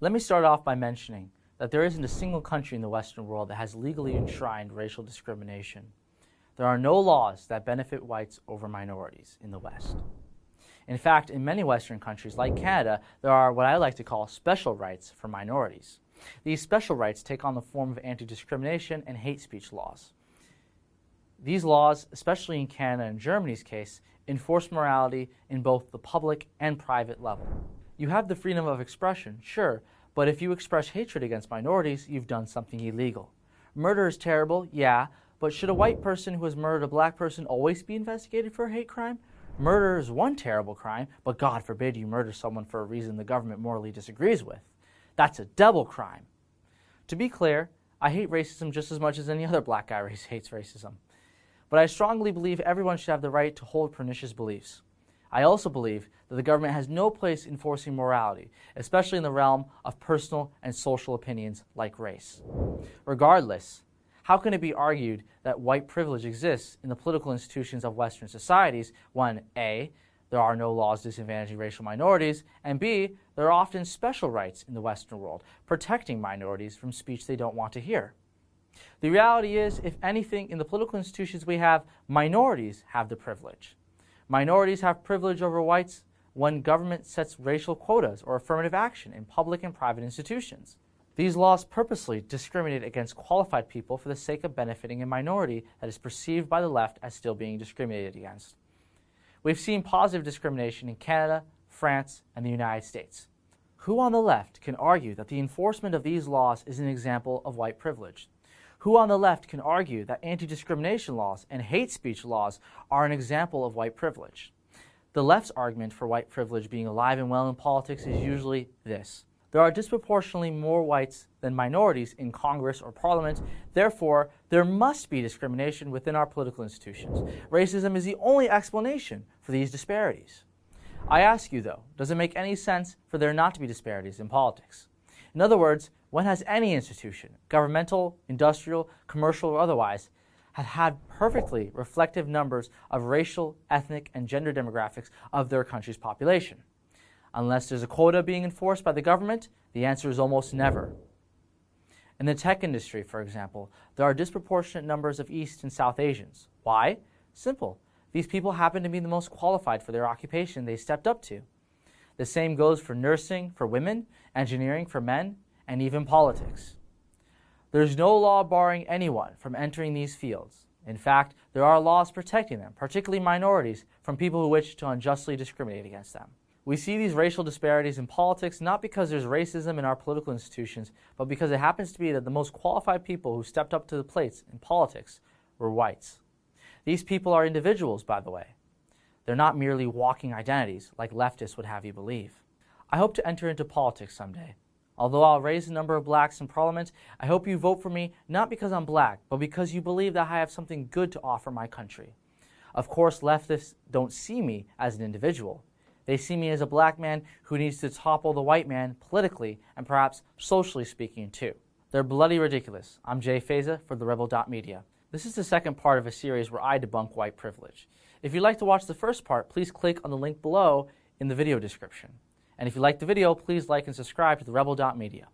Let me start off by mentioning that there isn't a single country in the Western world that has legally enshrined racial discrimination. There are no laws that benefit whites over minorities in the West. In fact, in many Western countries like Canada, there are what I like to call special rights for minorities. These special rights take on the form of anti-discrimination and hate speech laws. These laws, especially in Canada and Germany's case, enforce morality in both the public and private level. You have the freedom of expression, sure, but if you express hatred against minorities, you've done something illegal. Murder is terrible, yeah, but should a white person who has murdered a black person always be investigated for a hate crime? Murder is one terrible crime, but God forbid you murder someone for a reason the government morally disagrees with. That's a double crime. To be clear, I hate racism just as much as any other black guy hates racism. But I strongly believe everyone should have the right to hold pernicious beliefs. I also believe that the government has no place enforcing morality, especially in the realm of personal and social opinions like race. Regardless, how can it be argued that white privilege exists in the political institutions of Western societies when A, there are no laws disadvantaging racial minorities, and B, there are often special rights in the Western world protecting minorities from speech they don't want to hear? The reality is, if anything, in the political institutions we have, minorities have the privilege. Minorities have privilege over whites when government sets racial quotas or affirmative action in public and private institutions. These laws purposely discriminate against qualified people for the sake of benefiting a minority that is perceived by the left as still being discriminated against. We've seen positive discrimination in Canada, France, and the United States. Who on the left can argue that the enforcement of these laws is an example of white privilege? Who on the left can argue that anti-discrimination laws and hate speech laws are an example of white privilege? The left's argument for white privilege being alive and well in politics is usually this: there are disproportionately more whites than minorities in Congress or Parliament, therefore there must be discrimination within our political institutions. Racism is the only explanation for these disparities. I ask you though, does it make any sense for there not to be disparities in politics? In other words, when has any institution, governmental, industrial, commercial, or otherwise, have had perfectly reflective numbers of racial, ethnic, and gender demographics of their country's population? Unless there's a quota being enforced by the government, the answer is almost never. In the tech industry, for example, there are disproportionate numbers of East and South Asians. Why? Simple. These people happen to be the most qualified for their occupation they stepped up to. The same goes for nursing for women, engineering for men, and even politics. There's no law barring anyone from entering these fields. In fact, there are laws protecting them, particularly minorities, from people who wish to unjustly discriminate against them. We see these racial disparities in politics not because there's racism in our political institutions, but because it happens to be that the most qualified people who stepped up to the plates in politics were whites. These people are individuals, by the way. They're not merely walking identities like leftists would have you believe. I hope to enter into politics someday. Although I'll raise the number of blacks in Parliament, I hope you vote for me not because I'm black, but because you believe that I have something good to offer my country. Of course, leftists don't see me as an individual. They see me as a black man who needs to topple the white man politically and perhaps socially speaking too. They're bloody ridiculous. I'm Jay Feza for therebel.media. This is the second part of a series where I debunk white privilege. If you'd like to watch the first part, please click on the link below in the video description. And if you liked the video, please like and subscribe to therebel.media.